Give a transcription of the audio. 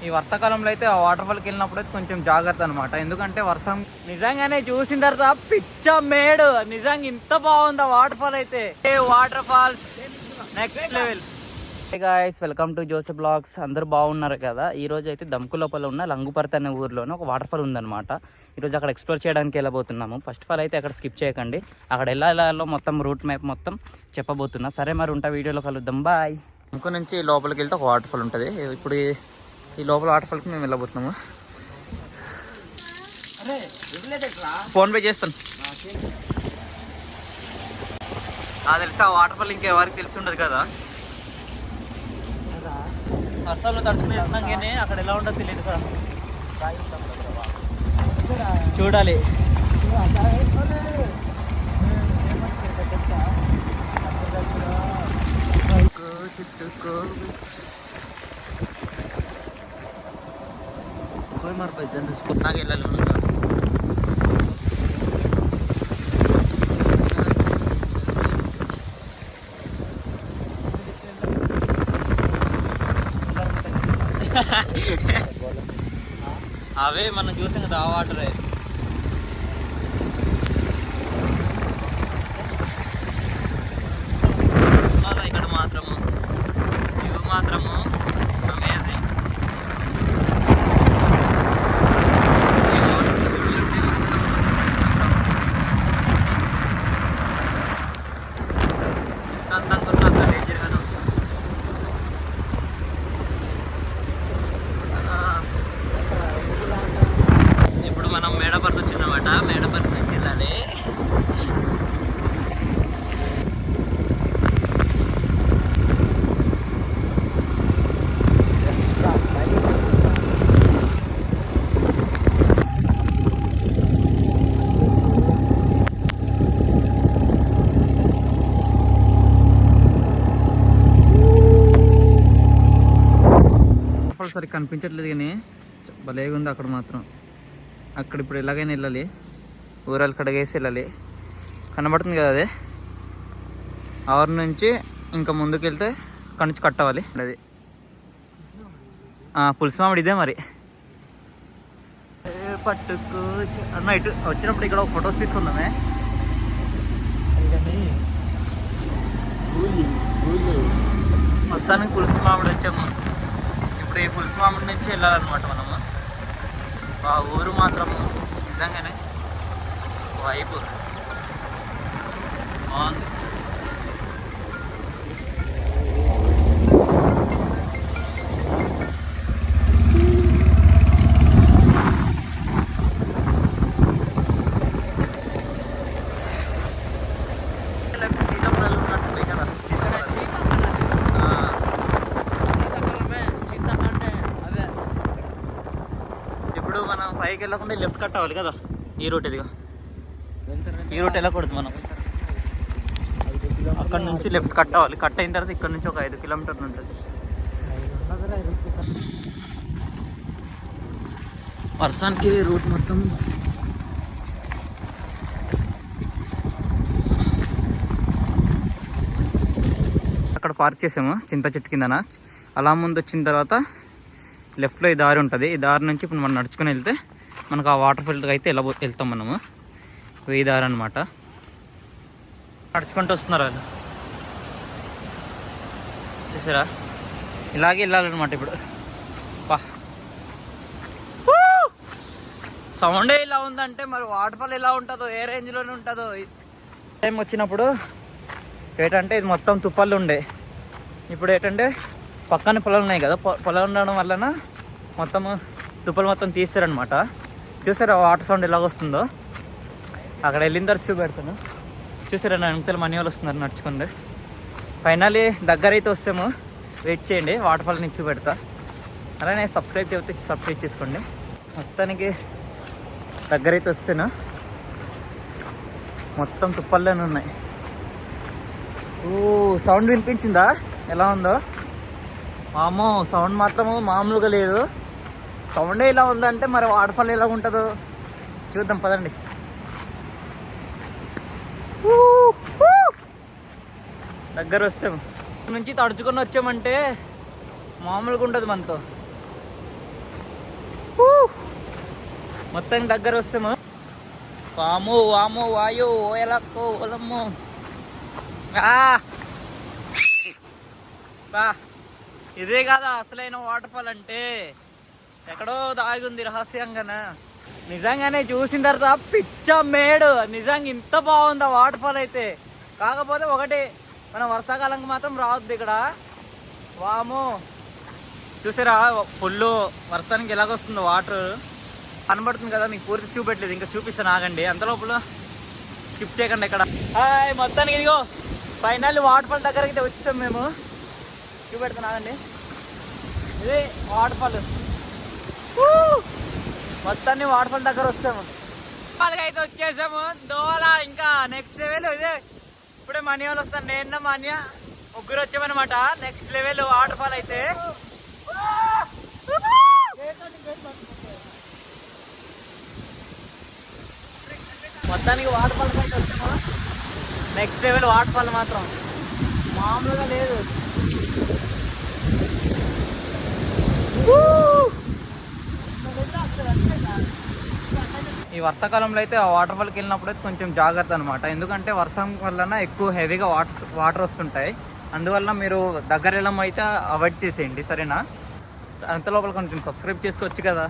ఈ వర్షాకాలంలో అయితే ఆ వాటర్ ఫాల్కి వెళ్ళినప్పుడు అయితే కొంచెం జాగ్రత్త అనమాట. ఎందుకంటే వర్షం నిజంగానే చూసిన తర్వాత పిచ్చ మేడు, నిజంగా ఇంత బాగుంది ఆ వాటర్ ఫాల్ అయితే. Waterfalls next level. Guys, welcome to Joseph blogs. అందరూ బాగున్నారు కదా. ఈ రోజు అయితే దంకు లోపల ఉన్న లంగుపర్తి అనే ఊర్లోనే ఒక వాటర్ ఫాల్ ఉందన్నమాట. ఈరోజు అక్కడ ఎక్స్ప్లోర్ చేయడానికి వెళ్ళబోతున్నాము. ఫస్ట్ ఆఫ్ ఆల్ అయితే అక్కడ స్కిప్ చేయకండి, అక్కడ వెళ్ళాలో మొత్తం రూట్ మ్యాప్ మొత్తం చెప్పబోతున్నా. సరే మరి ఉంటా, వీడియోలో కలుద్దాం, బాయ్. దంకు నుంచి లోపలికి వెళ్తే ఒక వాటర్ ఫాల్ ఉంటుంది. ఇప్పుడు ఈ లోపల వాటర్ ఫాల్కి మేము వెళ్ళబోతున్నాము. ఫోన్ పే చేస్తాను. తెలుసా వాటర్ ఫాల్ ఇంకెవరికి తెలిసి ఉండదు కదా. వర్షాలు తడుచుకుని వెళ్తున్నాం కానీ అక్కడ ఎలా ఉండదు తెలియదు కదా. చూడాలి. నాకు వెళ్ళాలి. అవే మనం చూసాం కదా, ఆ వాటరే. ఇక్కడ మాత్రము వ్యూ మాత్రము అమేజింగ్. ఇప్పుడు మనం మేడపర్తి వచ్చిందన్నమాట. మేడపర్తి నుంచి వెళ్ళాలి. సరిగ్గా కనిపించట్లేదు కానీ భలేగా ఉంది అక్కడ మాత్రం. అక్కడ ఇప్పుడు ఎలాగైనా వెళ్ళాలి, ఊరాలు కడగేసి వెళ్ళాలి. కనబడుతుంది కదా అదే. ఆరు నుంచి ఇంకా ముందుకు వెళ్తే అక్కడ నుంచి కట్టవాలి. అది పులుసు మామిడి ఇదే మరి. పట్టుకో అన్న, ఇటు వచ్చినప్పుడు ఇక్కడ ఒక ఫొటోస్ తీసుకుందామే. మొత్తానికి పులుసు మామిడి వచ్చాము. ఇప్పుడు ఈ పులుసు మామిడి నుంచి వెళ్ళాలన్నమాట మనము. ఆ ఊరు మాత్రము నిజంగానే వైపు బాగుంది. సీతాఫలాలు ఉన్నట్టుంటాయి కదా. ఇప్పుడు మనం పైకి వెళ్ళకుండా లెఫ్ట్ కట్ అవ్వాలి కదా. ఈ రూట్ ఇదిగా, ఈ రూట్ వెళ్ళకూడదు మనం. అక్కడ నుంచి లెఫ్ట్ కట్ అవ్వాలి. కట్ అయిన తర్వాత ఇక్కడ నుంచి ఒక 5 కిలోమీటర్లు ఉంటుంది. వర్షానికి రూట్ మొత్తం అక్కడ పార్క్ చేసాము చింత చెట్టు కిందన. అలా ముందు వచ్చిన తర్వాత లెఫ్ట్లో ఈ దారి ఉంటుంది. ఈ దారి నుంచి ఇప్పుడు మనం నడుచుకొని వెళ్తే మనకు ఆ వాటర్ ఫాల్కి అయితే వెళ్తాం మనము. ఈ దారి అనమాట. నడుచుకుంటూ వస్తున్నారు వాళ్ళు, చూసారా. ఇలాగే వెళ్ళాలన్నమాట. ఇప్పుడు సౌండే ఇలా ఉందంటే మరి వాటర్ ఫాల్ ఎలా ఉంటుందో, ఏ రేంజ్లోనే ఉంటుందో. టైం వచ్చినప్పుడు ఏంటంటే ఇది మొత్తం తుప్పలు ఉండే. ఇప్పుడు ఏంటంటే పక్కన పొలాలు ఉన్నాయి కదా, పొలాలు ఉండడం వలన మొత్తం తుప్పలు మొత్తం తీస్తారనమాట. చూసారా వాటర్ సౌండ్ ఎలాగొస్తుందో. అక్కడ వెళ్ళిన తర్వాత చూపెడతాను. చూసారా నా వెనకాల మనీ వాళ్ళు వస్తున్నారు నడుచుకోండి. ఫైనల్లీ దగ్గర అయితే వస్తాము, వెయిట్ చేయండి. వాటర్ ఫాల్ నుంచి చూపెడతా. అలానే సబ్స్క్రైబ్ చేసుకోండి. మొత్తానికి దగ్గర అయితే వస్తాను. మొత్తం తుప్పల్లోనే ఉన్నాయి. సౌండ్ వినిపించిందా ఎలా ఉందో? మామో సౌండ్ మాత్రము మామూలుగా లేదు. సౌండే ఇలా ఉందంటే మరి వాటర్ ఫాల్ ఎలా ఉంటుందో చూద్దాం పదండి. దగ్గర వస్తాము. నుంచి తడుచుకొని వచ్చామంటే మామూలుగా ఉండదు మనతో. మొత్తం దగ్గర వస్తాము. వాము వాము వాయు ఓయలక్కో ఓలమ్ము. బా ఇదే కదా అసలైన వాటర్ ఫాల్ అంటే. ఎక్కడో దాగి ఉంది రహస్యంగానే. నిజంగానే చూసిన తర్వాత పిచ్చ మేడు. నిజంగా ఇంత బాగుంది ఆ వాటర్ ఫాల్ అయితే. కాకపోతే ఒకటి, మన వర్షాకాలంకి మాత్రం రావద్దు ఇక్కడ. వాము చూసారా ఫుల్ వర్షానికి ఎలాగొస్తుందో వాటర్ కనబడుతుంది కదా. మీకు పూర్తి చూపెట్టలేదు, ఇంకా చూపిస్తాను ఆగండి. అంత లోపల స్కిప్ చేయకండి ఇక్కడ. హాయ్ మొత్తానికి ఇదిగో ఫైనల్ వాటర్ ఫాల్ దగ్గరికి అయితే వచ్చేసాం మేము. చూపెడతాను ఆగండి. ఇది వాటర్ ఫాల్. మొత్తాన్ని వాటర్ ఫాల్ దగ్గర వస్తాము. వాళ్ళకి అయితే వచ్చేసాము. దోల ఇంకా నెక్స్ట్ లెవెల్ ఇదే. ఇప్పుడే మనీ వాళ్ళు వస్తాను, నేను మనీ ముగ్గురు వచ్చామన్నమాట. నెక్స్ట్ లెవెల్ వాటర్ ఫాల్ అయితే. మొత్తానికి వాటర్ ఫాల్ అయితే వచ్చాము. నెక్స్ట్ లెవెల్ వాటర్ ఫాల్ మాత్రం మామూలుగా లేదు. ఈ వర్షాకాలంలో అయితే ఆ వాటర్ ఫాల్కి వెళ్ళినప్పుడు అయితే కొంచెం జాగ్రత్త అనమాట. ఎందుకంటే వర్షం వలన ఎక్కువ హెవీగా వాటర్ వస్తుంటాయి. అందువల్ల మీరు దగ్గర వెళ్ళడం అయితే అవాయిడ్ చేసేయండి, సరేనా? అంత లోపల కొంచెం సబ్స్క్రైబ్ చేసుకోవచ్చు కదా.